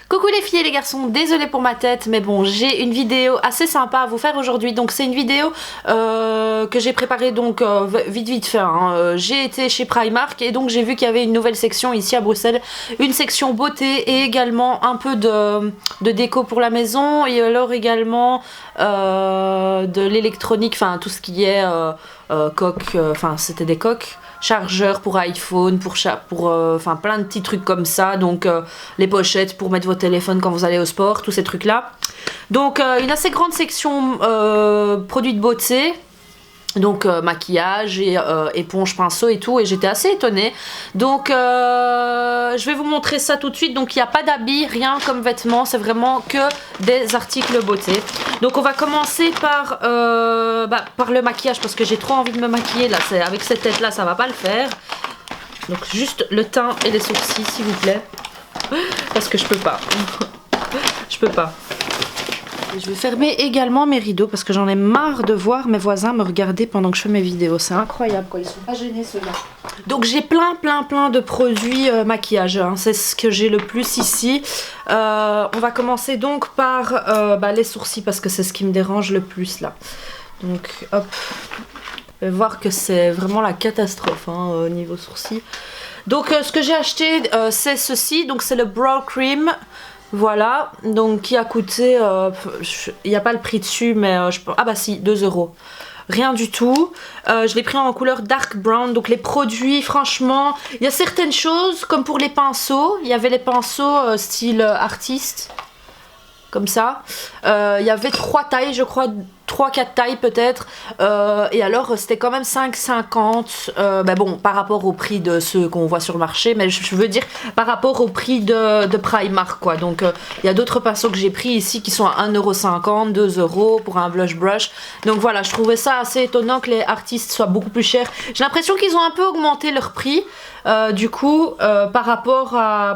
Coucou les filles et les garçons, désolée pour ma tête, mais bon, j'ai une vidéo assez sympa à vous faire aujourd'hui. Donc c'est une vidéo que j'ai préparée donc vite fait. Hein. J'ai été chez Primark et donc j'ai vu qu'il y avait une nouvelle section ici à Bruxelles. Une section beauté et également un peu de déco pour la maison. Et alors également de l'électronique, enfin tout ce qui est coque, enfin c'était des coques. Chargeur pour iPhone, pour enfin plein de petits trucs comme ça, donc les pochettes pour mettre vos téléphones quand vous allez au sport, tous ces trucs là. Donc une assez grande section produits de beauté, donc maquillage et éponge, pinceau et tout, et j'étais assez étonnée. Donc je vais vous montrer ça tout de suite. Donc il n'y a pas d'habits, rien comme vêtements, c'est vraiment que des articles beauté. Donc on va commencer par le maquillage, parce que j'ai trop envie de me maquiller là, avec cette tête là ça va pas le faire. Donc juste le teint et les sourcils s'il vous plaît, parce que je peux pas. Je peux pas. Et je vais fermer également mes rideaux parce que j'en ai marre de voir mes voisins me regarder pendant que je fais mes vidéos. C'est incroyable quoi, ils sont pas gênés ceux-là. Donc j'ai plein de produits maquillage, hein. C'est ce que j'ai le plus ici. On va commencer donc par les sourcils parce que c'est ce qui me dérange le plus là. Donc hop, vous allez voir que c'est vraiment la catastrophe hein, au niveau sourcils. Donc ce que j'ai acheté c'est ceci, donc c'est le Brow Cream. Voilà, donc qui a coûté, il n'y a pas le prix dessus, mais ah bah si, 2 €. Rien du tout. Je l'ai pris en couleur dark brown. Donc les produits, franchement, il y a certaines choses, comme pour les pinceaux. Il y avait les pinceaux style artiste, comme ça. Il y avait 3 tailles, je crois, 3-4 tailles peut-être. Et alors, c'était quand même 5,50. Bon, par rapport au prix de ceux qu'on voit sur le marché. Mais je veux dire, par rapport au prix de Primark, quoi. Donc, il y a d'autres pinceaux que j'ai pris ici qui sont à 1,50 €, 2 € pour un blush brush. Donc voilà, je trouvais ça assez étonnant que les artistes soient beaucoup plus chers. J'ai l'impression qu'ils ont un peu augmenté leur prix. Du coup, par rapport à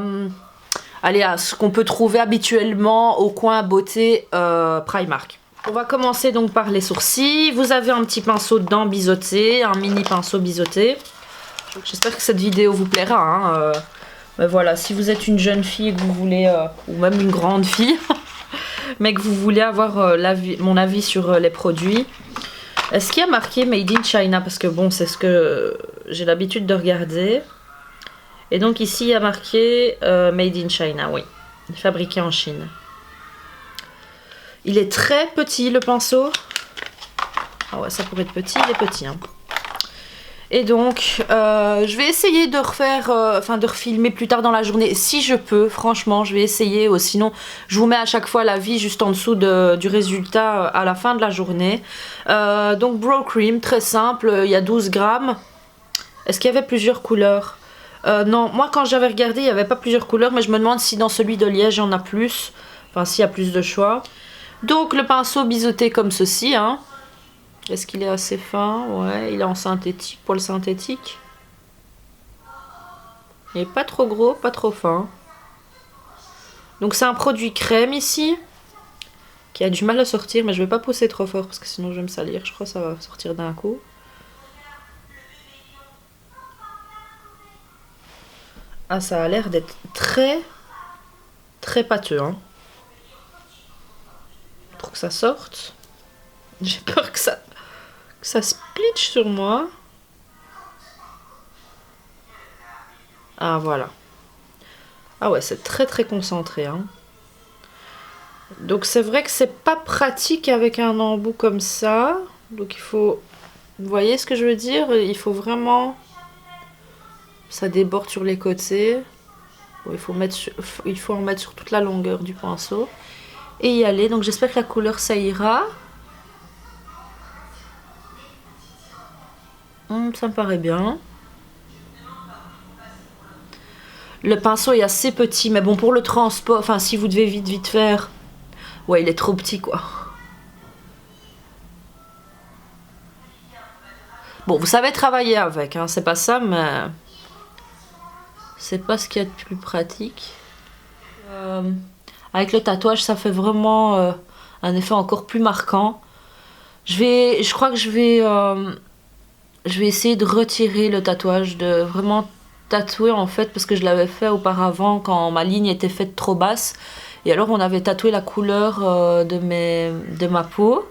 ce qu'on peut trouver habituellement au coin beauté Primark. On va commencer donc par les sourcils. Vous avez un petit pinceau dedans biseauté, un mini pinceau biseauté. J'espère que cette vidéo vous plaira. Hein. Mais voilà, si vous êtes une jeune fille et que vous voulez, ou même une grande fille, mais que vous voulez avoir mon avis sur les produits. Est-ce qu'il y a marqué Made in China? Parce que bon, c'est ce que j'ai l'habitude de regarder. Et donc ici, il y a marqué Made in China, oui. Fabriqué en Chine. Il est très petit, le pinceau. Ah ouais, ça pourrait être petit, il est petit. Hein. Et donc, je vais essayer de refaire, de refilmer plus tard dans la journée. Si je peux, franchement, je vais essayer. Sinon, je vous mets à chaque fois l'avis juste en dessous du résultat à la fin de la journée. Donc, Brow Cream, très simple. Il y a 12 grammes. Est-ce qu'il y avait plusieurs couleurs? Non, moi quand j'avais regardé, il n'y avait pas plusieurs couleurs, mais je me demande si dans celui de Liège, il y en a plus. Enfin, s'il y a plus de choix. Donc, le pinceau biseauté comme ceci. Hein. Est-ce qu'il est assez fin? Ouais, il est en synthétique, poil synthétique. Il n'est pas trop gros, pas trop fin. Donc, c'est un produit crème ici, qui a du mal à sortir, mais je ne vais pas pousser trop fort parce que sinon je vais me salir. Je crois que ça va sortir d'un coup. Ah, ça a l'air d'être très pâteux. Hein. Pour que ça sorte. J'ai peur que ça splitche sur moi. Ah, voilà. Ah ouais, c'est très concentré. Hein. Donc c'est vrai que c'est pas pratique avec un embout comme ça. Donc il faut... Vous voyez ce que je veux dire? Il faut vraiment... Ça déborde sur les côtés. Bon, il faut en mettre sur toute la longueur du pinceau. Et y aller. Donc j'espère que la couleur ça ira. Ça me paraît bien. Le pinceau est assez petit. Mais bon, pour le transport, enfin si vous devez vite faire. Ouais, il est trop petit quoi. Bon, vous savez travailler avec. Hein, c'est pas ça, mais... C'est pas ce qu'il y a de plus pratique. Avec le tatouage, ça fait vraiment un effet encore plus marquant. Je crois que je vais essayer de retirer le tatouage, de vraiment tatoué en fait parce que je l'avais fait auparavant quand ma ligne était faite trop basse. Et alors on avait tatoué la couleur de ma peau.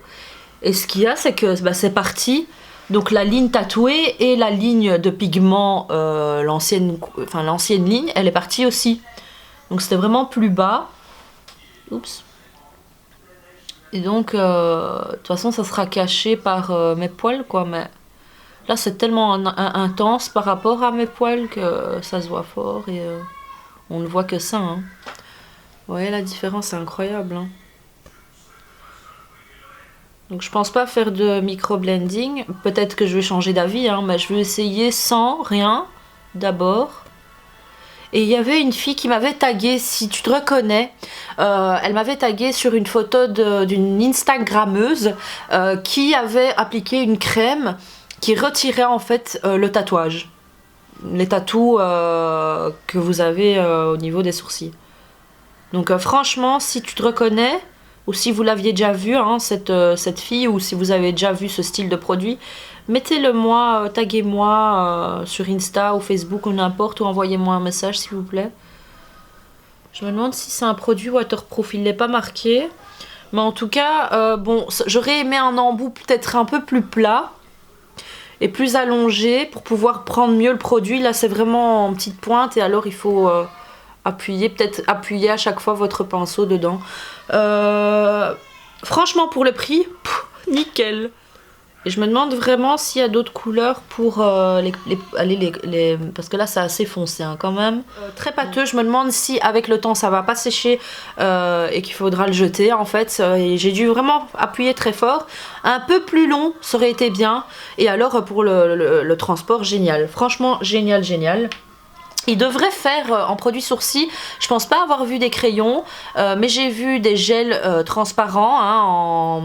Et ce qu'il y a, c'est que bah, c'est parti. Donc la ligne tatouée et la ligne de pigment, l'ancienne ligne, elle est partie aussi. Donc c'était vraiment plus bas. Oups. Et donc, de toute façon, ça sera caché par mes poils, quoi. Mais là, c'est tellement intense par rapport à mes poils que ça se voit fort et on ne voit que ça. Hein. Vous voyez la différence, c'est incroyable. Hein. Donc je pense pas faire de micro-blending. Peut-être que je vais changer d'avis, hein, mais je vais essayer sans rien d'abord. Et il y avait une fille qui m'avait tagué, si tu te reconnais, elle m'avait tagué sur une photo d'une Instagrammeuse qui avait appliqué une crème qui retirait en fait le tatouage. Les tatous que vous avez au niveau des sourcils. Donc franchement, si tu te reconnais, ou si vous l'aviez déjà vu, hein, cette fille, ou si vous avez déjà vu ce style de produit, mettez-le moi, taguez-moi sur Insta ou Facebook ou n'importe, ou envoyez-moi un message s'il vous plaît. Je me demande si c'est un produit waterproof, il n'est pas marqué. Mais en tout cas, bon, j'aurais aimé un embout peut-être un peu plus plat et plus allongé pour pouvoir prendre mieux le produit. Là c'est vraiment en petite pointe et alors il faut peut-être appuyer à chaque fois votre pinceau dedans. Franchement pour le prix, nickel. Et je me demande vraiment s'il y a d'autres couleurs pour parce que là c'est assez foncé hein, quand même. Très pâteux, je me demande si avec le temps ça va pas sécher et qu'il faudra le jeter en fait. Et j'ai dû vraiment appuyer très fort. Un peu plus long, ça aurait été bien. Et alors pour le transport, génial. Franchement, génial, génial. Il devrait faire en produit sourcils, je pense pas avoir vu des crayons, mais j'ai vu des gels transparents hein,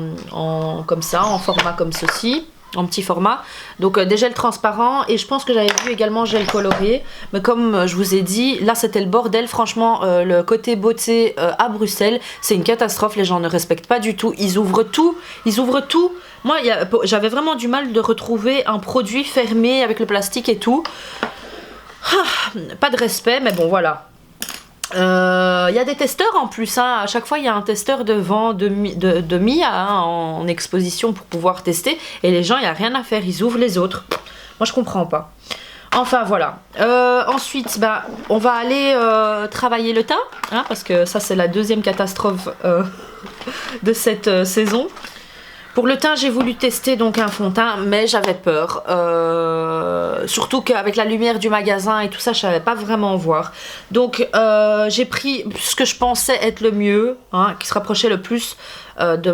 comme ça, en format comme ceci, en petit format. Donc des gels transparents et je pense que j'avais vu également gel coloré. Mais comme je vous ai dit, là c'était le bordel. Franchement, le côté beauté à Bruxelles, c'est une catastrophe. Les gens ne respectent pas du tout. Ils ouvrent tout. Moi, j'avais vraiment du mal de retrouver un produit fermé avec le plastique et tout. Pas de respect, mais bon voilà. Il y a des testeurs en plus, hein. À chaque fois il y a un testeur devant de Mia hein, en exposition pour pouvoir tester. Et les gens, il n'y a rien à faire, ils ouvrent les autres. Moi je comprends pas. Enfin voilà. Ensuite, bah, on va aller travailler le teint, hein, parce que ça c'est la deuxième catastrophe de cette saison. Pour le teint, j'ai voulu tester donc un fond de teint, mais j'avais peur. Surtout qu'avec la lumière du magasin et tout ça, je savais pas vraiment voir. Donc j'ai pris ce que je pensais être le mieux, hein, qui se rapprochait le plus de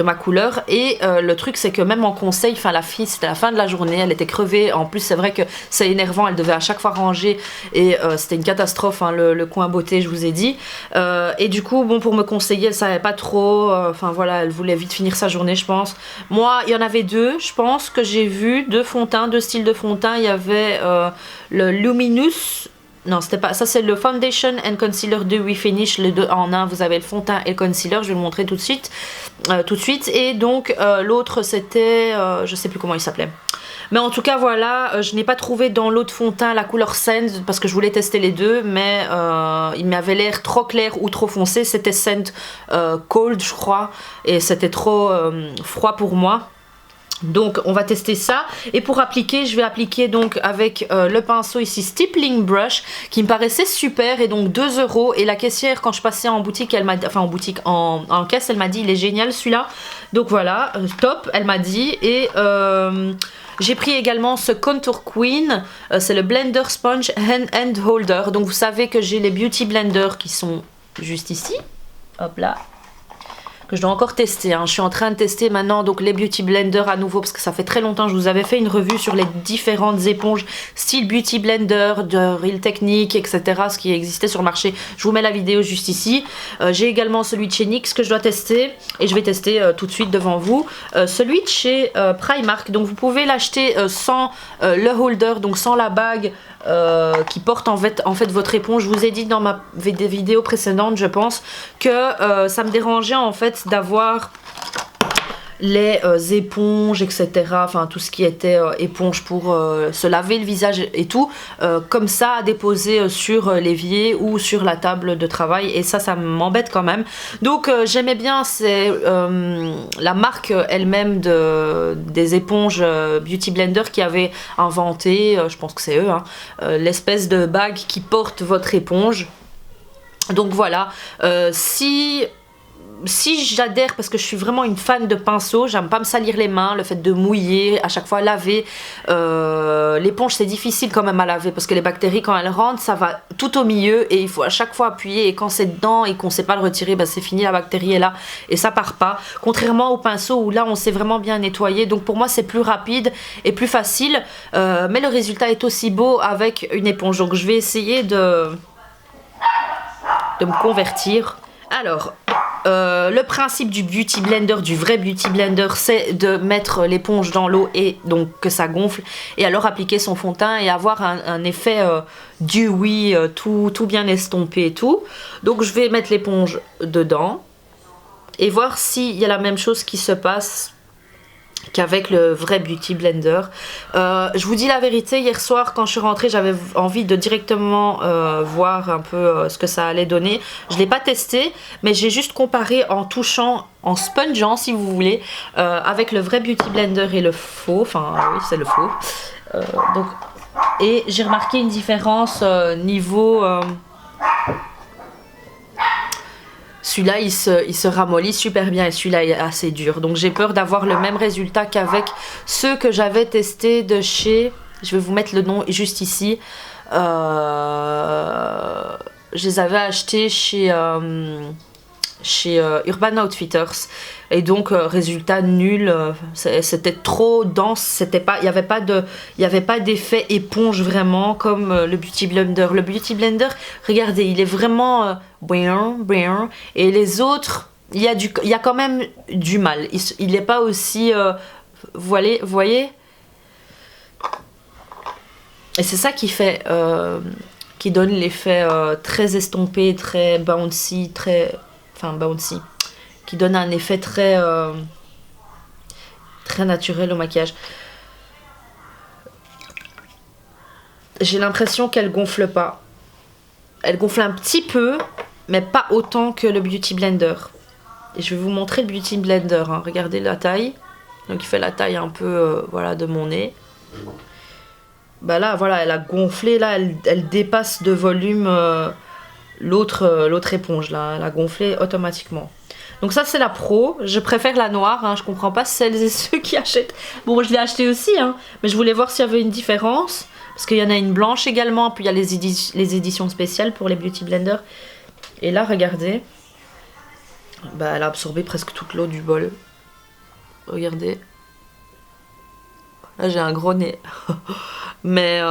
ma couleur. Et le truc, c'est que même en conseil, la fille, c'était la fin de la journée, elle était crevée. En plus, c'est vrai que c'est énervant, elle devait à chaque fois ranger. Et c'était une catastrophe, hein, le coin beauté, je vous ai dit. Et du coup, bon, pour me conseiller, elle savait pas trop. Enfin voilà, elle voulait vite finir sa journée, je pense. Moi, il y en avait deux, je pense, que j'ai vu, deux fonds de teint, deux styles de fond de teint. Il y avait le Luminous. Non, c'était pas ça, c'est le Foundation and Concealer de Refinish, les deux en un. Vous avez le fond de teint et le concealer, je vais le montrer tout de suite. Et donc l'autre c'était, je sais plus comment il s'appelait. Mais en tout cas voilà, je n'ai pas trouvé dans l'autre fond de teint la couleur Sand parce que je voulais tester les deux, mais il m'avait l'air trop clair ou trop foncé. C'était Sand Cold je crois, et c'était trop froid pour moi. Donc on va tester ça et pour appliquer, je vais appliquer donc avec le pinceau ici Stippling Brush qui me paraissait super et donc 2 € et la caissière quand je passais en boutique, elle m'a enfin en caisse, elle m'a dit il est génial celui-là. Donc voilà, top, elle m'a dit. Et j'ai pris également ce Contour Queen, c'est le Blender Sponge Hand Holder. Donc vous savez que j'ai les Beauty Blender qui sont juste ici, hop là, que je dois encore tester, hein. Je suis en train de tester maintenant donc les Beauty Blender à nouveau parce que ça fait très longtemps. Je vous avais fait une revue sur les différentes éponges style Beauty Blender, de Real Technique, etc. Ce qui existait sur le marché. Je vous mets la vidéo juste ici. J'ai également celui de chez NYX que je dois tester et je vais tester tout de suite devant vous. Celui de chez Primark, donc vous pouvez l'acheter sans le holder, donc sans la bague qui porte en fait votre éponge. Je vous ai dit dans ma vidéo précédente, je pense, que ça me dérangeait en fait d'avoir les éponges, etc. Enfin tout ce qui était éponge pour se laver le visage et tout, comme ça à déposer sur l'évier ou sur la table de travail, et ça m'embête quand même. Donc j'aimais bien, c'est la marque elle-même des éponges Beauty Blender qui avait inventé, je pense que c'est eux, hein, l'espèce de bague qui porte votre éponge. Donc voilà, si j'adhère, parce que je suis vraiment une fan de pinceau, j'aime pas me salir les mains, le fait de mouiller, à chaque fois laver, l'éponge c'est difficile quand même à laver, parce que les bactéries quand elles rentrent, ça va tout au milieu, et il faut à chaque fois appuyer, et quand c'est dedans et qu'on sait pas le retirer, bah c'est fini, la bactérie est là, et ça part pas, contrairement au pinceau où là on sait vraiment bien nettoyer. Donc pour moi c'est plus rapide et plus facile, mais le résultat est aussi beau avec une éponge. Donc je vais essayer de me convertir. Alors, le principe du Beauty Blender, du vrai Beauty Blender, c'est de mettre l'éponge dans l'eau et donc que ça gonfle, et alors appliquer son fond de teint et avoir un effet dewy, tout bien estompé et tout. Donc je vais mettre l'éponge dedans et voir s'il y a la même chose qui se passe qu'avec le vrai Beauty Blender. Je vous dis la vérité, hier soir quand je suis rentrée, j'avais envie de directement voir un peu ce que ça allait donner. Je ne l'ai pas testé, mais j'ai juste comparé en touchant, en spongeant si vous voulez, avec le vrai Beauty Blender et le faux. Enfin oui, c'est le faux. Donc, et j'ai remarqué une différence niveau... celui-là il se ramollit super bien, et celui-là est assez dur. Donc j'ai peur d'avoir le même résultat qu'avec ceux que j'avais testés de chez... Je vais vous mettre le nom juste ici. Je les avais achetés chez Urban Outfitters, et donc résultat nul, c'était trop dense, c'était pas, il y avait pas d'effet éponge vraiment comme le Beauty Blender. Le Beauty Blender, regardez, il est vraiment et les autres, il y a quand même du mal, il n'est pas aussi voyez, et c'est ça qui fait qui donne l'effet très estompé, très bouncy, bouncy, qui donne un effet très naturel au maquillage. J'ai l'impression qu'elle gonfle pas. Elle gonfle un petit peu, mais pas autant que le Beauty Blender. Et je vais vous montrer le Beauty Blender, hein. Regardez la taille. Donc il fait la taille un peu voilà, de mon nez. Bah là, voilà, elle a gonflé, là, elle dépasse de volume l'autre éponge, là, elle a gonflé automatiquement. Donc ça, c'est la Pro. Je préfère la noire, hein. Je comprends pas celles et ceux qui achètent. Bon, je l'ai acheté aussi, hein, mais je voulais voir s'il y avait une différence, parce qu'il y en a une blanche également, puis il y a les éditions spéciales pour les Beauty Blender. Et là, regardez, bah, elle a absorbé presque toute l'eau du bol. Regardez. Là, j'ai un gros nez. Mais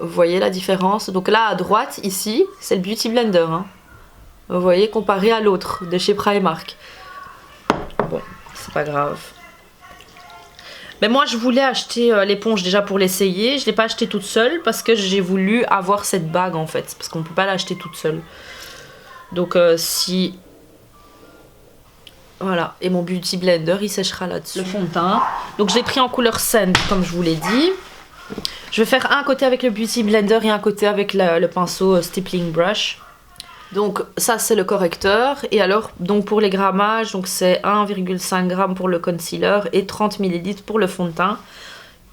vous voyez la différence. Donc là, à droite, ici, c'est le Beauty Blender, hein. Vous voyez, comparé à l'autre, de chez Primark. Bon, c'est pas grave. Mais moi, je voulais acheter l'éponge déjà pour l'essayer. Je ne l'ai pas acheté toute seule parce que j'ai voulu avoir cette bague, en fait. Parce qu'on ne peut pas l'acheter toute seule. Donc, si... Voilà, et mon Beauty Blender, il séchera là-dessus. Le fond de teint. Donc, je l'ai pris en couleur Scent, comme je vous l'ai dit. Je vais faire un côté avec le Beauty Blender et un côté avec le pinceau Stippling Brush. Donc, ça, c'est le correcteur. Et alors, donc pour les grammages, donc c'est 1,5 g pour le concealer et 30 ml pour le fond de teint.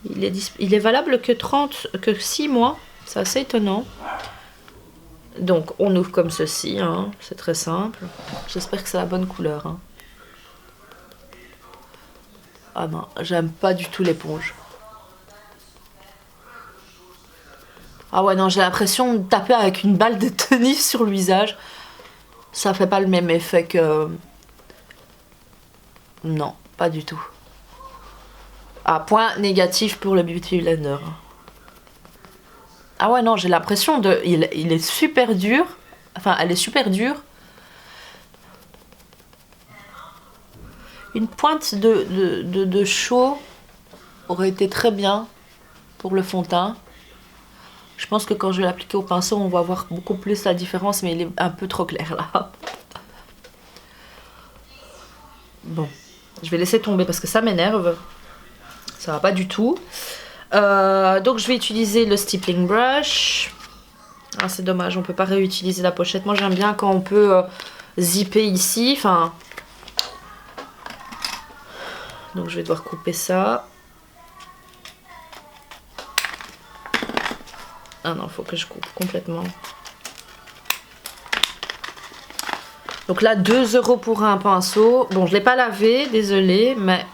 Il est valable que 6 mois. C'est assez étonnant. Donc, on ouvre comme ceci, hein. C'est très simple. J'espère que c'est la bonne couleur, hein. Ah non, j'aime pas du tout l'éponge. Ah ouais, non, j'ai l'impression de taper avec une balle de tennis sur le visage. Ça fait pas le même effet que... Non, pas du tout. Ah, point négatif pour le Beauty Blender. Ah ouais, non, j'ai l'impression de... Il est super dur. Enfin, elle est super dure. Une pointe de chaud aurait été très bien pour le fond de teint. Je pense que quand je vais l'appliquer au pinceau, on va voir beaucoup plus la différence, mais il est un peu trop clair là. Bon, Je vais laisser tomber parce que ça m'énerve. Ça va pas du tout. Donc je vais utiliser le stippling brush. Ah, c'est dommage, on peut pas réutiliser la pochette. Moi j'aime bien quand on peut zipper ici. Enfin... Donc je vais devoir couper ça. Ah non, il faut que je coupe complètement. Donc là, 2 € pour un pinceau. Bon, je ne l'ai pas lavé, désolée, mais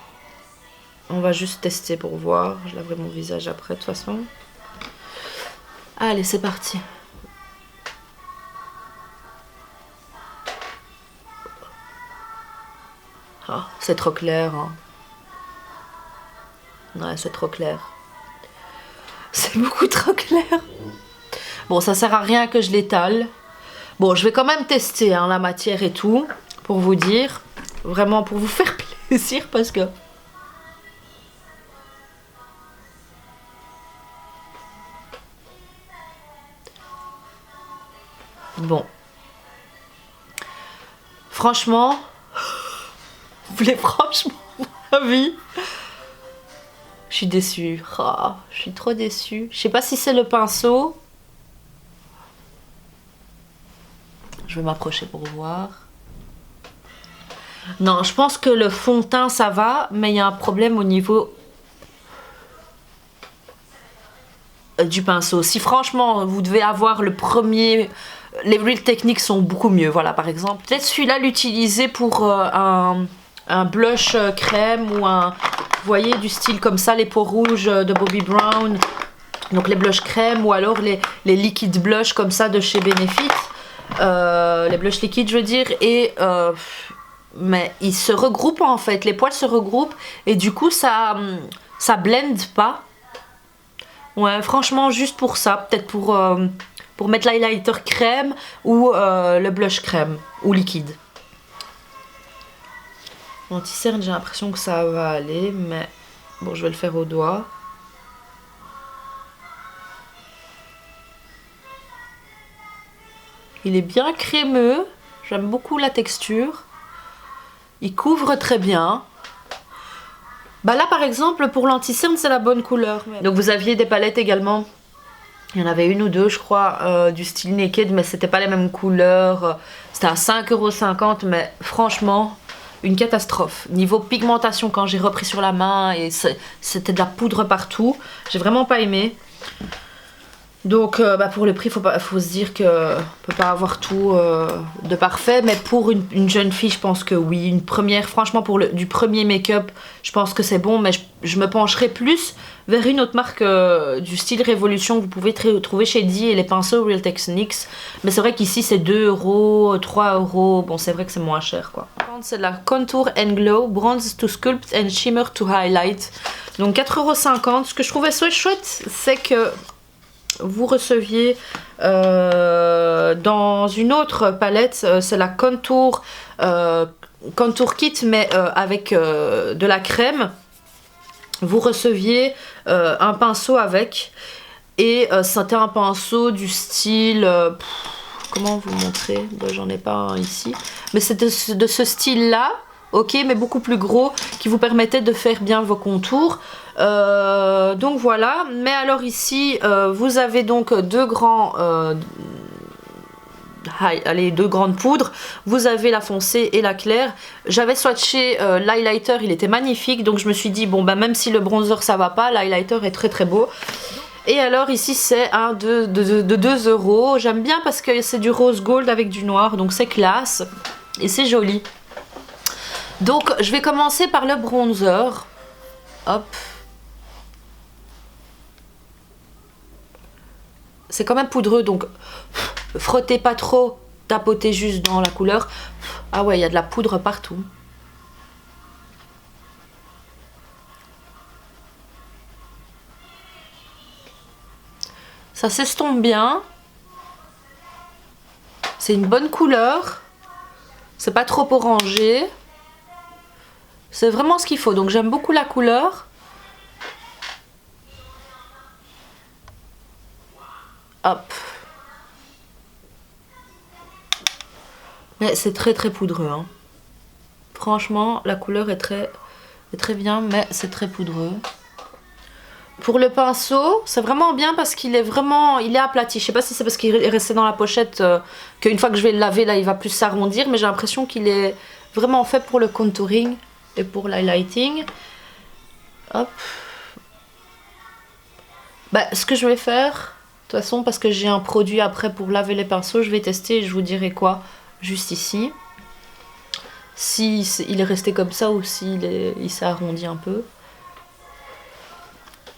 on va juste tester pour voir. Je laverai mon visage après, de toute façon. Allez, c'est parti. Oh, c'est trop clair. Hein. Ouais, c'est trop clair. C'est beaucoup trop clair. Bon, ça sert à rien que je l'étale. Bon, je vais quand même tester hein, la matière et tout, pour vous dire. Vraiment pour vous faire plaisir, parce que... Bon. Franchement... Vous voulez franchement mon avis? Je suis déçue. Oh, je suis trop déçue. Je sais pas si c'est le pinceau. Je vais m'approcher pour voir. Non, je pense que le fond de teint ça va, mais il y a un problème au niveau du pinceau. Si franchement vous devez avoir le premier, les Real Techniques sont beaucoup mieux. Voilà, par exemple, peut-être celui-là l'utiliser pour un blush crème ou un, vous voyez, du style comme ça, les peaux rouges de Bobbi Brown. Donc les blushs crème ou alors les liquid blush comme ça de chez Benefit. Les blushs liquides je veux dire, et mais ils se regroupent en fait, les poils se regroupent et du coup ça blende pas. Ouais, franchement juste pour ça, peut-être pour mettre l'highlighter crème ou le blush crème ou liquide. Anti-cerne, j'ai l'impression que ça va aller, mais bon, je vais le faire au doigt. Il est bien crémeux, j'aime beaucoup la texture. Il couvre très bien. Bah là par exemple pour l'anti-cerne c'est la bonne couleur. Donc vous aviez des palettes également. Il y en avait une ou deux je crois du style Naked, mais c'était pas les mêmes couleurs. C'était à 5,50 €, mais franchement une catastrophe. Niveau pigmentation quand j'ai repris sur la main et c'était de la poudre partout. J'ai vraiment pas aimé. Donc bah pour le prix, faut se dire qu'on peut pas avoir tout de parfait, mais pour une jeune fille, je pense que oui. Une première, franchement, pour du premier make-up, je pense que c'est bon, mais je me pencherai plus vers une autre marque du style Révolution que vous pouvez trouver chez Di et les pinceaux Real Techniques. Mais c'est vrai qu'ici c'est 2 €, 3 €. Bon, c'est vrai que c'est moins cher quoi. C'est la Contour and Glow Bronze to Sculpt and Shimmer to Highlight. Donc 4,50 €. Ce que je trouvais chouette, c'est que vous receviez dans une autre palette, c'est la Contour Kit mais avec de la crème. Vous receviez un pinceau avec et c'était un pinceau du style comment vous montrer, bon, j'en ai pas un ici, mais c'est de ce style là, ok, mais beaucoup plus gros, qui vous permettait de faire bien vos contours. Donc voilà, mais alors ici vous avez donc deux grandes poudres, vous avez la foncée et la claire. J'avais swatché l'highlighter, il était magnifique, donc je me suis dit bon bah même si le bronzer ça va pas, l'highlighter est très beau. Et alors ici c'est un de 2 €, j'aime bien parce que c'est du rose gold avec du noir, donc c'est classe et c'est joli. Donc je vais commencer par le bronzer, hop. C'est quand même poudreux, donc frottez pas trop, tapotez juste dans la couleur. Ah ouais, il y a de la poudre partout. Ça s'estompe bien. C'est une bonne couleur. C'est pas trop orangé. C'est vraiment ce qu'il faut, donc j'aime beaucoup la couleur. Hop. Mais c'est très poudreux, hein. Franchement, la couleur est très C'est très bien, mais c'est très poudreux. Pour le pinceau, c'est vraiment bien parce qu'il est vraiment, il est aplati. Je sais pas si c'est parce qu'il est resté dans la pochette qu'une fois que je vais le laver, là, il va plus s'arrondir. Mais j'ai l'impression qu'il est vraiment fait pour le contouring et pour l'highlighting. Hop. Bah, ce que je vais faire, de toute façon, parce que j'ai un produit après pour laver les pinceaux, je vais tester et je vous dirai quoi, juste ici. Si il est resté comme ça ou il s'est arrondi un peu.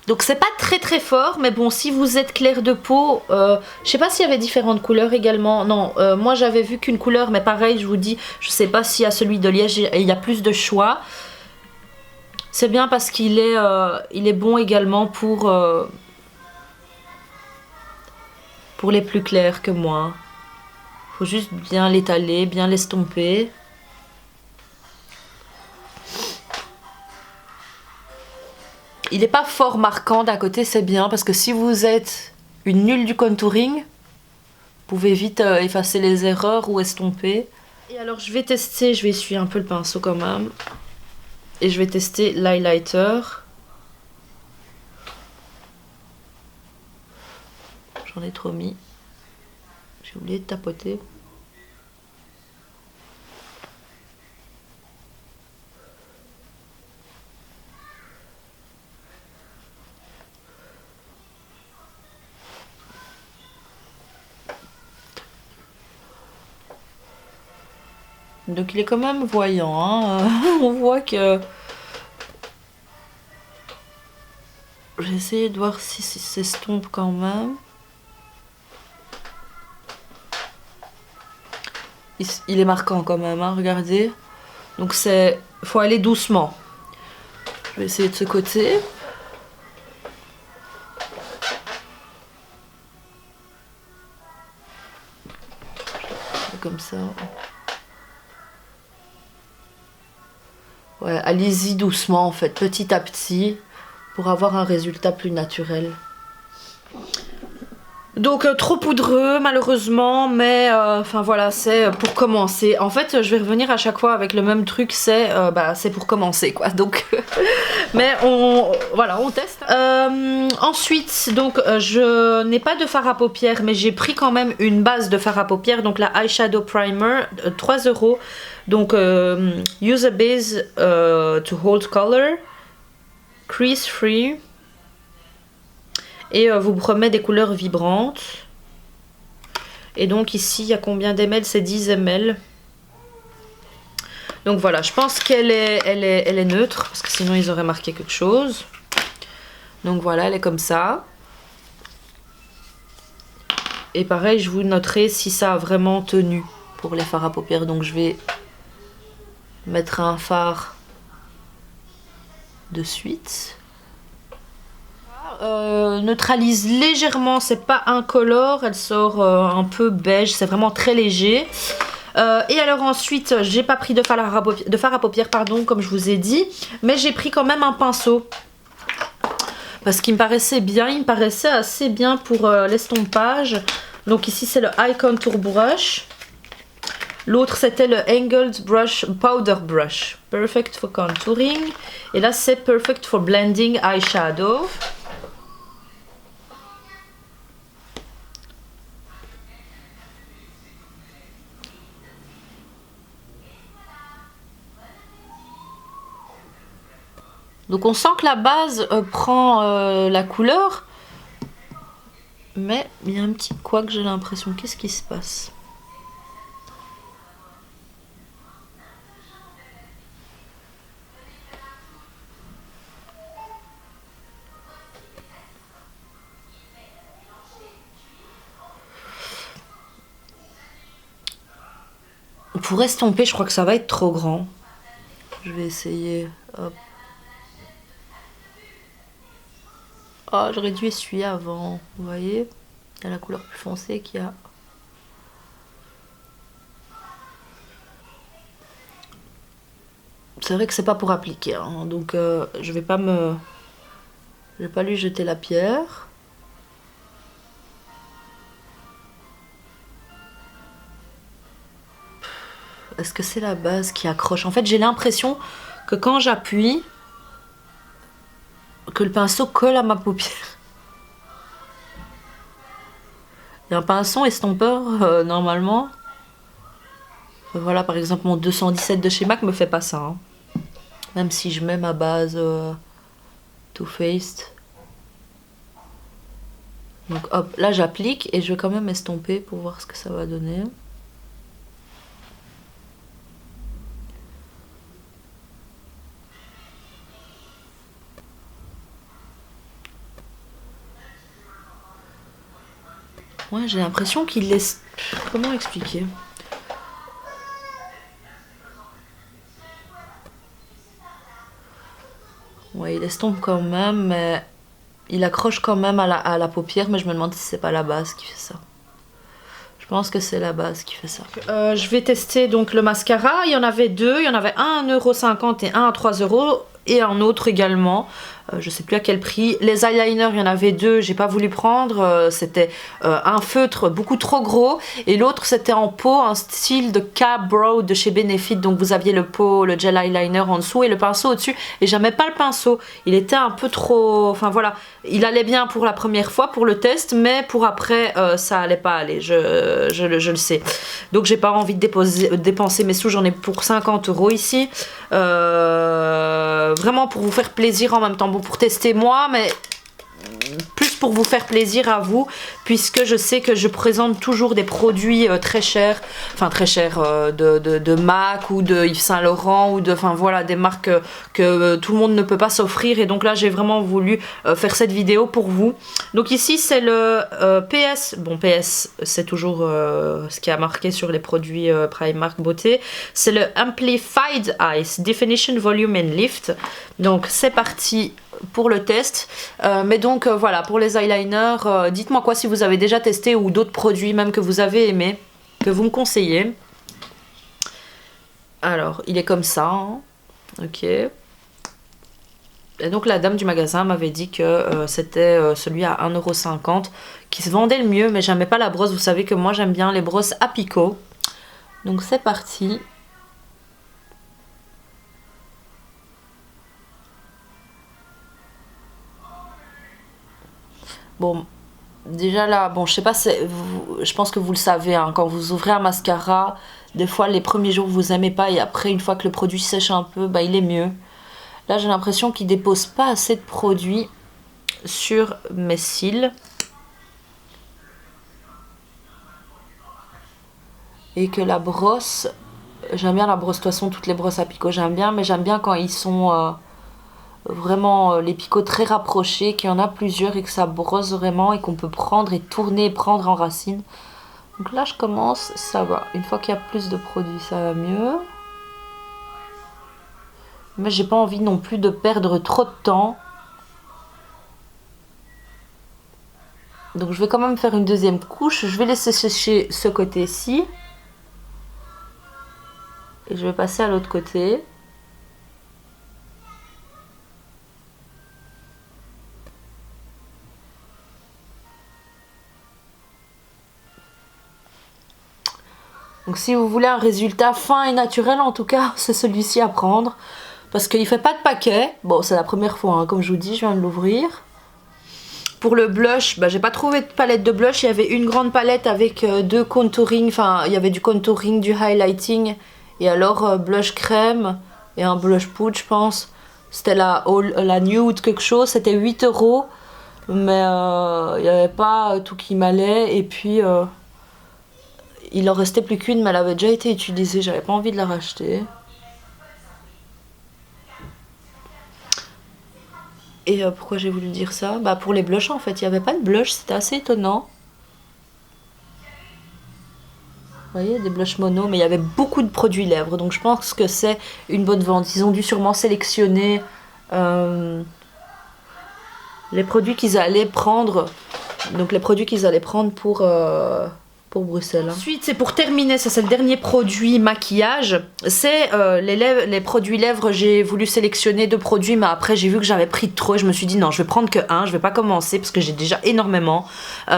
Donc c'est pas très très fort, mais bon, si vous êtes clair de peau, je sais pas s'il y avait différentes couleurs également. Non, moi j'avais vu qu'une couleur, mais pareil, je vous dis, je sais pas s'il y a celui de Liège, il y a plus de choix. C'est bien parce qu'il est, il est bon également pour les plus clairs que moi. Faut juste bien l'étaler, bien l'estomper. Il n'est pas fort marquant, d'un côté c'est bien parce que si vous êtes une nulle du contouring, vous pouvez vite effacer les erreurs ou estomper. Et alors je vais tester, je vais essuyer un peu le pinceau quand même. Et je vais tester l'highlighter. J'en ai trop mis. J'ai oublié de tapoter. Donc il est quand même voyant, hein. On voit que... Je vais essayer de voir si ça s'estompe quand même. Il est marquant quand même, hein, regardez. Donc c'est... faut aller doucement. Je vais essayer de ce côté. Comme ça. Ouais, allez-y doucement en fait, petit à petit, pour avoir un résultat plus naturel. Donc trop poudreux malheureusement, mais enfin voilà, c'est pour commencer. En fait je vais revenir à chaque fois avec le même truc, c'est pour commencer quoi. Donc mais voilà, on teste. Ensuite donc je n'ai pas de fard à paupières, mais j'ai pris quand même une base de fard à paupières, donc la eyeshadow primer, 3 €. Donc use a base to hold color, crease free. Et vous promet des couleurs vibrantes. Et donc ici, il y a combien d'ml? C'est 10 ml. Donc voilà, je pense qu'elle est neutre, parce que sinon ils auraient marqué quelque chose. Donc voilà, elle est comme ça. Et pareil, je vous noterai si ça a vraiment tenu pour les fards à paupières. Donc je vais mettre un fard de suite. Neutralise légèrement, c'est pas incolore, elle sort un peu beige, c'est vraiment très léger. Et alors ensuite, j'ai pas pris de fard à paupières, pardon, comme je vous ai dit, mais j'ai pris quand même un pinceau. Parce qu'il me paraissait bien, il me paraissait assez bien pour l'estompage. Donc ici c'est le Eye Contour Brush. L'autre c'était le Angled Brush Powder Brush. Perfect for contouring. Et là c'est Perfect for blending eyeshadow. Donc on sent que la base prend la couleur, mais il y a un petit quoi que j'ai l'impression. Qu'est-ce qui se passe? Pour estomper, je crois que ça va être trop grand. Je vais essayer. Hop. Oh, j'aurais dû essuyer avant. Vous voyez? Il y a la couleur plus foncée qu'il y a. C'est vrai que c'est pas pour appliquer, hein, donc je vais pas lui jeter la pierre. Est-ce que c'est la base qui accroche? En fait, j'ai l'impression que quand j'appuie, que le pinceau colle à ma paupière. Il y a un pinceau estompeur normalement. Voilà, par exemple, mon 217 de chez MAC me fait pas ça. Hein. Même si je mets ma base Too Faced. Donc hop, là j'applique et je vais quand même estomper pour voir ce que ça va donner. Ouais, j'ai l'impression qu'il laisse... Comment expliquer? Ouais, il estompe quand même, mais il accroche quand même à la paupière, mais je me demande si c'est pas la base qui fait ça. Je pense que c'est la base qui fait ça. Je vais tester donc le mascara. Il y en avait deux. Il y en avait un à 1,50 € et un à 3 € et un autre également. Je sais plus à quel prix. Les eyeliners, il y en avait deux, j'ai pas voulu prendre. C'était un feutre beaucoup trop gros et l'autre c'était en pot, un style de K-Brow de chez Benefit. Donc vous aviez le pot, le gel eyeliner en dessous et le pinceau au-dessus. Et j'aimais pas le pinceau. Il était un peu trop... Enfin voilà, il allait bien pour la première fois, pour le test, mais pour après, ça allait pas aller. Je le sais. Donc j'ai pas envie de dépenser mes sous. J'en ai pour 50 € ici. Vraiment pour vous faire plaisir en même temps. Bon, pour tester moi, mais plus pour vous faire plaisir à vous, puisque je sais que je présente toujours des produits très chers, enfin très chers de MAC ou de Yves Saint Laurent ou de, enfin voilà, des marques que tout le monde ne peut pas s'offrir, et donc là j'ai vraiment voulu faire cette vidéo pour vous. Donc ici c'est le PS, bon PS c'est toujours ce qui a marqué sur les produits Primark Beauté, c'est le Amplified Eyes Definition Volume and Lift. Donc c'est parti pour le test, mais donc voilà, pour les eyeliners, dites-moi quoi si vous avez déjà testé ou d'autres produits même que vous avez aimé, que vous me conseillez. Alors il est comme ça, hein. Ok. Et donc la dame du magasin m'avait dit que c'était celui à 1,50 € qui se vendait le mieux, mais j'aimais pas la brosse. Vous savez que moi j'aime bien les brosses à picot. Donc c'est parti. Bon, déjà là, bon, je sais pas, je pense que vous le savez, hein, quand vous ouvrez un mascara, des fois les premiers jours vous aimez pas et après une fois que le produit sèche un peu, bah il est mieux. Là j'ai l'impression qu'il dépose pas assez de produit sur mes cils. Et que la brosse, j'aime bien la brosse, de toute façon toutes les brosses à picot j'aime bien, mais j'aime bien quand ils sont... vraiment les picots très rapprochés, qu'il y en a plusieurs et que ça brosse vraiment et qu'on peut prendre et tourner et prendre en racine. Donc là je commence, ça va. Une fois qu'il y a plus de produits ça va mieux. Mais j'ai pas envie non plus de perdre trop de temps. Donc je vais quand même faire une deuxième couche. Je vais laisser sécher ce côté-ci. Et je vais passer à l'autre côté. Donc si vous voulez un résultat fin et naturel, en tout cas, c'est celui-ci à prendre. Parce qu'il ne fait pas de paquet. Bon, c'est la première fois, hein, comme je vous dis, je viens de l'ouvrir. Pour le blush, bah, j'ai pas trouvé de palette de blush. Il y avait une grande palette avec deux contouring. Enfin, il y avait du contouring, du highlighting. Et alors, blush crème et un blush poudre, je pense. C'était la nude quelque chose. C'était 8 €. Mais il n'y avait pas tout qui m'allait. Et puis... il en restait plus qu'une, mais elle avait déjà été utilisée, j'avais pas envie de la racheter. Et pourquoi j'ai voulu dire ça? Bah pour les blushs en fait, il n'y avait pas de blush, c'était assez étonnant. Vous voyez, des blushs mono, mais il y avait beaucoup de produits lèvres, donc je pense que c'est une bonne vente. Ils ont dû sûrement sélectionner les produits qu'ils allaient prendre, donc les produits qu'ils allaient prendre pour Bruxelles. Ensuite, c'est pour terminer, ça c'est le dernier produit maquillage. C'est les produits lèvres. J'ai voulu sélectionner 2 produits, mais après j'ai vu que j'avais pris trop et je me suis dit non, je vais prendre que un, je vais pas commencer parce que j'ai déjà énormément.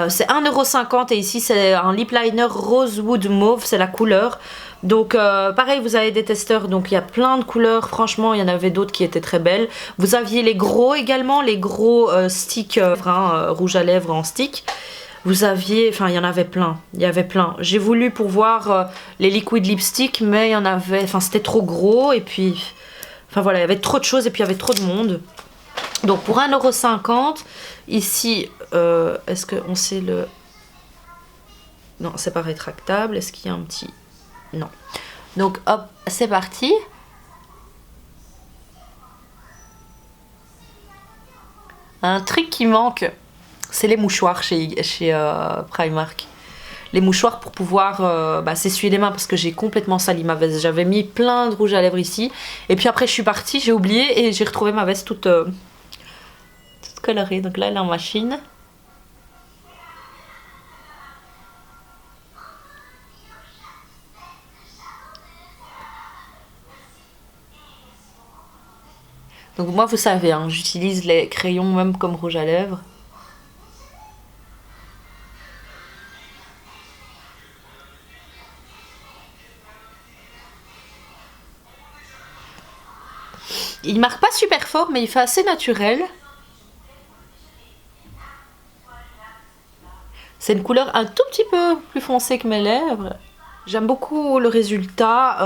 C'est 1,50 € et ici c'est un lip liner Rosewood Mauve, c'est la couleur. Donc pareil, vous avez des testeurs, donc il y a plein de couleurs, franchement il y en avait d'autres qui étaient très belles. Vous aviez les gros également, les gros sticks rouge à lèvres en stick. Vous aviez, enfin il y en avait plein, il y avait plein. J'ai voulu pour voir les liquid lipstick, mais il y en avait, enfin c'était trop gros et puis, enfin voilà, il y avait trop de choses et puis il y avait trop de monde. Donc pour 1,50 €, ici, est-ce qu'on sait le... Non, c'est pas rétractable, est-ce qu'il y a un petit... Non. Donc hop, c'est parti. Un truc qui manque, c'est les mouchoirs chez Primark. Les mouchoirs pour pouvoir s'essuyer les mains parce que j'ai complètement sali ma veste. J'avais mis plein de rouge à lèvres ici. Et puis après je suis partie, j'ai oublié et j'ai retrouvé ma veste toute colorée. Donc là elle est en machine. Donc moi vous savez, hein, j'utilise les crayons même comme rouge à lèvres. Il marque pas super fort mais il fait assez naturel. C'est une couleur un tout petit peu plus foncée que mes lèvres. J'aime beaucoup le résultat.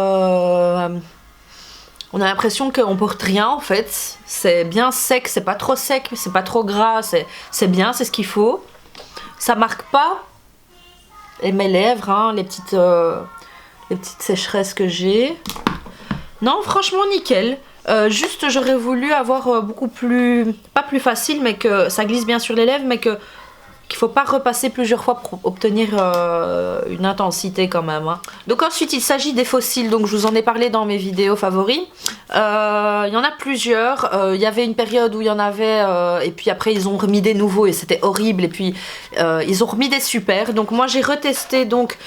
On a l'impression qu'on porte rien en fait. C'est bien sec, c'est pas trop sec, c'est pas trop gras, c'est bien, c'est ce qu'il faut. Ça marque pas mes lèvres, hein, les petites sécheresses que j'ai. Non, franchement nickel. Juste j'aurais voulu avoir beaucoup plus, pas plus facile, mais que ça glisse bien sur les lèvres, mais qu'il ne faut pas repasser plusieurs fois pour obtenir une intensité quand même. Hein. Donc ensuite il s'agit des fossiles, donc je vous en ai parlé dans mes vidéos favoris. Il y en a plusieurs, il y avait une période où il y en avait et puis après ils ont remis des nouveaux et c'était horrible et puis ils ont remis des super. Donc moi j'ai retesté donc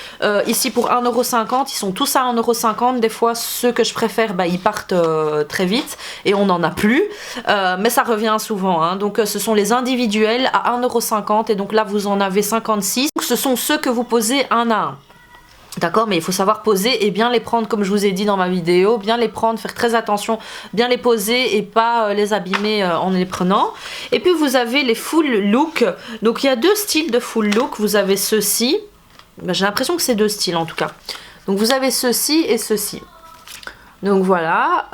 ici pour 1,50 €, ils sont tous à 1,50 €. Des fois ceux que je préfère ils partent très vite et on n'en a plus, mais ça revient souvent. Hein. Donc ce sont les individuels à 1,50 € et donc là vous en avez 56. Ce sont ceux que vous posez un à un. D'accord, mais il faut savoir poser et bien les prendre comme je vous ai dit dans ma vidéo, bien les prendre, faire très attention, bien les poser et pas les abîmer en les prenant. Et puis vous avez les full look, donc il y a deux styles de full look, vous avez ceux-ci, j'ai l'impression que c'est deux styles en tout cas. Donc vous avez ceux-ci et ceux-ci. Donc voilà,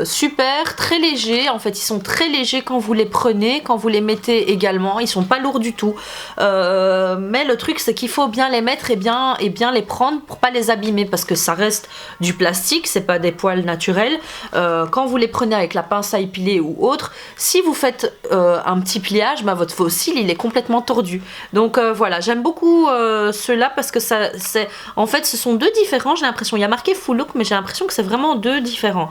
super, très léger, en fait ils sont très légers quand vous les prenez, quand vous les mettez également, ils sont pas lourds du tout, mais le truc c'est qu'il faut bien les mettre et bien les prendre pour pas les abîmer parce que ça reste du plastique, c'est pas des poils naturels. Quand vous les prenez avec la pince à épiler ou autre, si vous faites un petit pliage, votre fossile il est complètement tordu. Donc voilà, j'aime beaucoup ceux-là parce que en fait ce sont deux différents, j'ai l'impression, il y a marqué full look mais j'ai l'impression que c'est vraiment deux différents.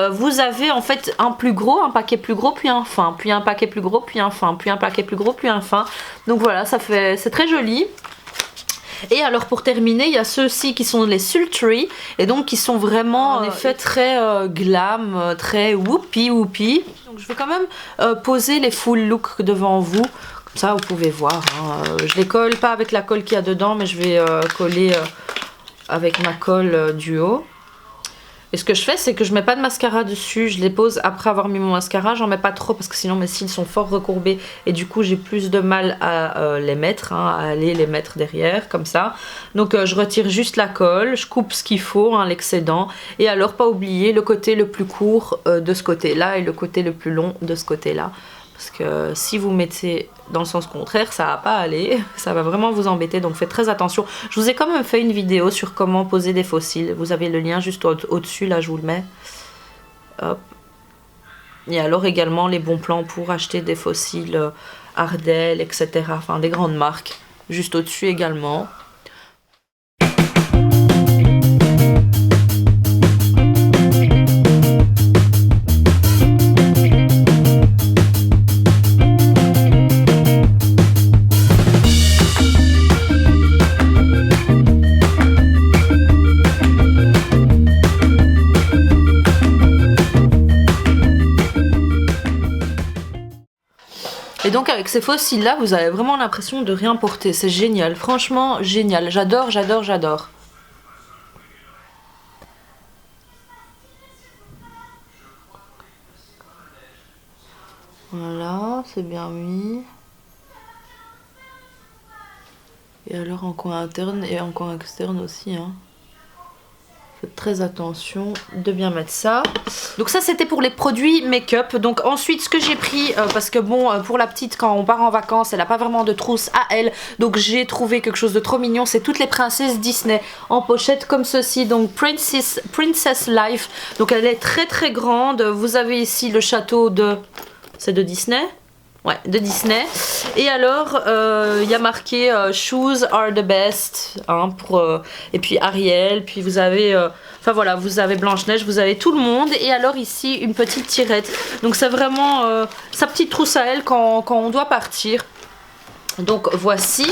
Vous avez en fait un plus gros, un paquet plus gros, puis un fin, puis un paquet plus gros, puis un fin, puis un paquet plus gros, puis un fin. Donc voilà, c'est très joli. Et alors pour terminer, il y a ceux-ci qui sont les sultry et donc qui sont vraiment en effet très glam, très whoopie. Donc je vais quand même poser les full look devant vous. Comme ça vous pouvez voir. Hein. Je les colle pas avec la colle qu'il y a dedans, mais je vais coller avec ma colle duo. Et ce que je fais, c'est que je mets pas de mascara dessus, je les pose après avoir mis mon mascara, j'en mets pas trop parce que sinon mes cils sont fort recourbés et du coup j'ai plus de mal à les mettre, hein, à aller les mettre derrière comme ça. Donc je retire juste la colle, je coupe ce qu'il faut, hein, l'excédent, et alors pas oublier le côté le plus court de ce côté-là et le côté le plus long de ce côté-là. Parce que si vous mettez dans le sens contraire, ça va pas aller, ça va vraiment vous embêter, donc faites très attention. Je vous ai quand même fait une vidéo sur comment poser des fossiles, vous avez le lien juste au-dessus, là je vous le mets. Hop. Et alors également les bons plans pour acheter des fossiles Ardell, etc. Enfin des grandes marques, juste au-dessus également. Et donc avec ces fossiles là vous avez vraiment l'impression de rien porter, c'est génial, franchement génial, j'adore. Voilà, c'est bien mis. Et alors en coin interne et en coin externe aussi, hein. Faites très attention de bien mettre ça. Donc ça c'était pour les produits make-up. Donc ensuite ce que j'ai pris, parce que bon pour la petite quand on part en vacances elle n'a pas vraiment de trousse à elle. Donc j'ai trouvé quelque chose de trop mignon. C'est toutes les princesses Disney en pochette comme ceci. Donc Princess Life. Donc elle est très très grande. Vous avez ici le château de... C'est de Disney ? Ouais, de Disney. Et alors, il y a marqué Shoes are the best. Hein, et puis Ariel. Puis vous avez... Enfin voilà, vous avez Blanche-Neige, vous avez tout le monde. Et alors ici, une petite tirette. Donc c'est vraiment sa petite trousse à elle quand on doit partir. Donc voici.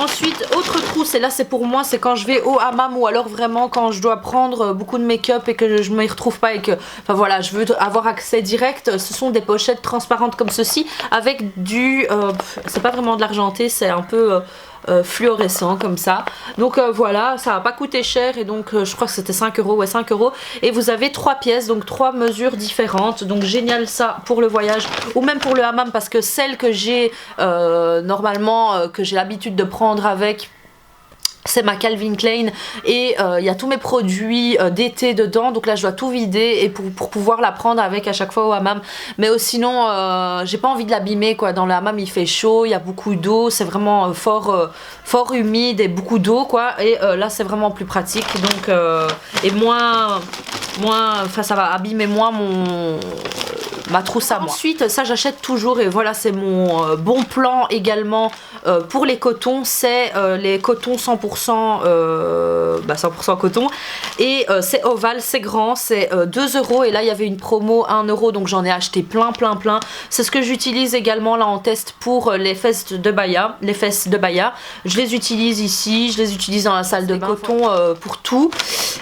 Ensuite, autre trousse, et là c'est pour moi, c'est quand je vais au hammam ou alors vraiment quand je dois prendre beaucoup de make-up et que je ne m'y retrouve pas et que, enfin voilà, je veux avoir accès direct. Ce sont des pochettes transparentes comme ceci avec du, c'est pas vraiment de l'argenté, c'est un peu fluorescent comme ça. Donc voilà, ça va pas coûter cher et donc je crois que c'était 5 €, ouais 5 €. Et vous avez 3 pièces, donc 3 mesures différentes. Donc génial ça pour le voyage ou même pour le hammam parce que celle que j'ai normalement, que j'ai l'habitude de prendre avec, c'est ma Calvin Klein et il y a tous mes produits d'été dedans, donc là je dois tout vider et pour pouvoir la prendre avec à chaque fois au hammam. Mais sinon j'ai pas envie de l'abîmer quoi. Dans le hammam il fait chaud, il y a beaucoup d'eau, c'est vraiment fort humide et beaucoup d'eau quoi. Et là c'est vraiment plus pratique donc et moins, enfin ça va abîmer moins ma trousse à moi. Ensuite ça j'achète toujours et voilà c'est mon bon plan également pour les cotons, c'est les cotons 100% 100% coton et c'est ovale, c'est grand, c'est 2 € et là il y avait une promo 1 € donc j'en ai acheté plein. C'est ce que j'utilise également là en test pour les fesses de Baya, je les utilise ici, je les utilise dans la salle de bain, coton pour tout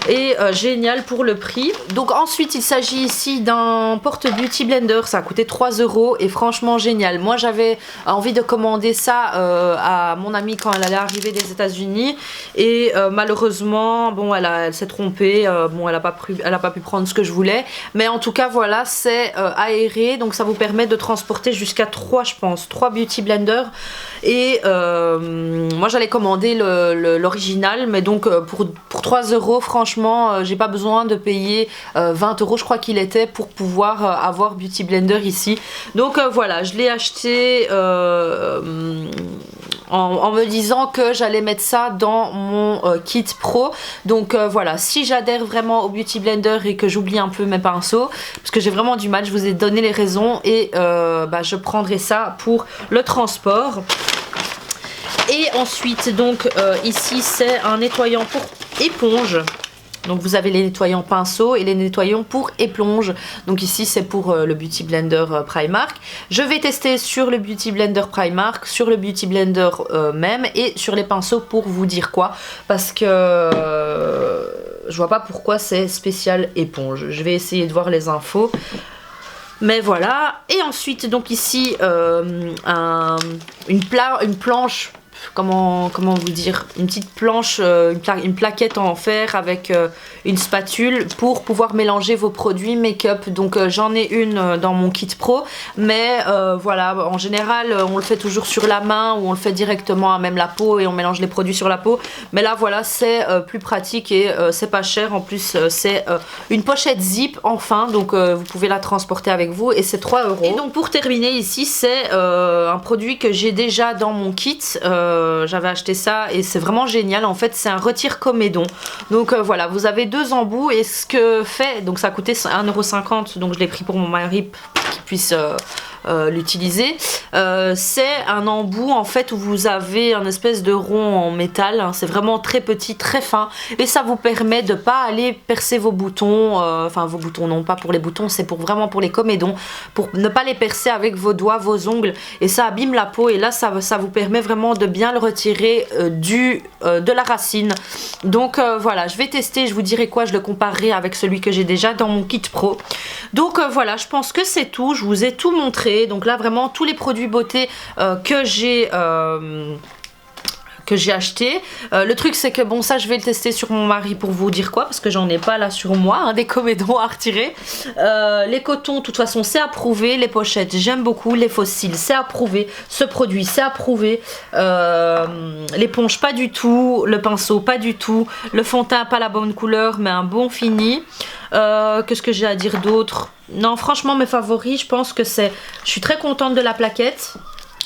et génial pour le prix. Donc ensuite il s'agit ici d'un porte beauty blender, ça a coûté 3 € et franchement génial. Moi j'avais envie de commander ça à mon amie quand elle allait arriver des États-Unis et malheureusement bon elle s'est trompée, bon elle a pas pu prendre ce que je voulais, mais en tout cas voilà c'est aéré donc ça vous permet de transporter jusqu'à 3 beauty blenders et moi j'allais commander l'original mais donc pour 3 € franchement j'ai pas besoin de payer 20 € je crois qu'il était pour pouvoir avoir beauty blender ici. Donc voilà je l'ai acheté en me disant que j'allais mettre ça dans mon kit pro. Donc voilà, si j'adhère vraiment au beauty blender et que j'oublie un peu mes pinceaux parce que j'ai vraiment du mal, je vous ai donné les raisons et je prendrai ça pour le transport. Et ensuite donc ici c'est un nettoyant pour éponge. Donc vous avez les nettoyants pinceaux et les nettoyants pour éponge. Donc ici c'est pour le Beauty Blender Primark. Je vais tester sur le Beauty Blender Primark, sur le Beauty Blender même et sur les pinceaux pour vous dire quoi. Parce que je vois pas pourquoi c'est spécial éponge. Je vais essayer de voir les infos. Mais voilà. Et ensuite donc ici une planche. Comment vous dire, une petite planche, une plaquette en fer avec une spatule pour pouvoir mélanger vos produits make-up. Donc j'en ai une dans mon kit pro, mais voilà, en général on le fait toujours sur la main ou on le fait directement à même la peau et on mélange les produits sur la peau. Mais là voilà c'est plus pratique et c'est pas cher. En plus c'est une pochette zip enfin, donc vous pouvez la transporter avec vous et c'est 3 €. Et donc pour terminer ici c'est un produit que j'ai déjà dans mon kit. J'avais acheté ça et c'est vraiment génial. En fait c'est un retire-comédon. Donc voilà, vous avez 2 embouts et ce que fait, donc ça a coûté 1,50 €, donc je l'ai pris pour mon mari pour qu'il puisse l'utiliser. C'est un embout en fait où vous avez un espèce de rond en métal, hein. C'est vraiment très petit, très fin et ça vous permet de pas aller percer vos boutons, enfin vos boutons non pas pour les boutons, c'est vraiment pour les comédons, pour ne pas les percer avec vos doigts, vos ongles et ça abîme la peau et là ça vous permet vraiment de bien le retirer de la racine. Donc voilà, je vais tester, je vous dirai quoi, je le comparerai avec celui que j'ai déjà dans mon kit pro. Donc voilà, je pense que c'est tout, je vous ai tout montré. Donc là vraiment tous les produits beauté que j'ai que j'ai acheté. Le truc c'est que bon, ça je vais le tester sur mon mari pour vous dire quoi, parce que j'en ai pas là sur moi, hein, des comédons à retirer. Les cotons de toute façon c'est approuvé, les pochettes j'aime beaucoup, les fossiles c'est approuvé, ce produit c'est approuvé, l'éponge pas du tout, le pinceau pas du tout, le fond de teint pas la bonne couleur mais un bon fini. Qu'est-ce que j'ai à dire d'autre? Non, franchement mes favoris, je pense que c'est, je suis très contente de la plaquette.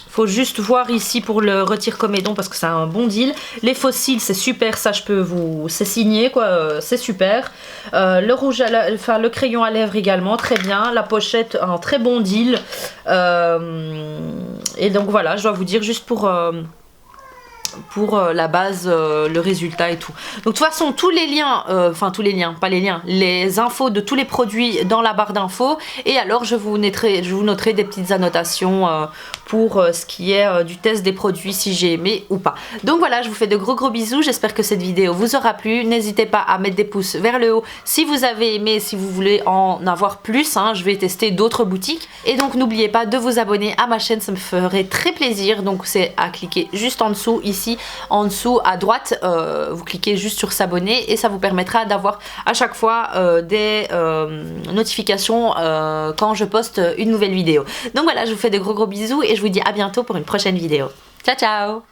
Faut juste voir ici pour le retire comédon parce que c'est un bon deal. Les fossiles c'est super, ça je peux vous, c'est signé quoi, c'est super. Le rouge à enfin le crayon à lèvres également très bien. La pochette un très bon deal. Et donc voilà, je dois vous dire juste pour la base, le résultat et tout. Donc de toute façon tous les liens, enfin tous les liens, pas les liens, les infos de tous les produits dans la barre d'infos, et alors je vous noterai des petites annotations pour ce qui est du test des produits, si j'ai aimé ou pas. Donc voilà, je vous fais de gros bisous, j'espère que cette vidéo vous aura plu. N'hésitez pas à mettre des pouces vers le haut si vous avez aimé, si vous voulez en avoir plus, hein, je vais tester d'autres boutiques. Et donc n'oubliez pas de vous abonner à ma chaîne, ça me ferait très plaisir. Donc c'est à cliquer juste en dessous, ici en dessous à droite, vous cliquez juste sur s'abonner et ça vous permettra d'avoir à chaque fois des notifications quand je poste une nouvelle vidéo. Donc voilà, je vous fais de gros bisous et je vous dis à bientôt pour une prochaine vidéo. Ciao ciao!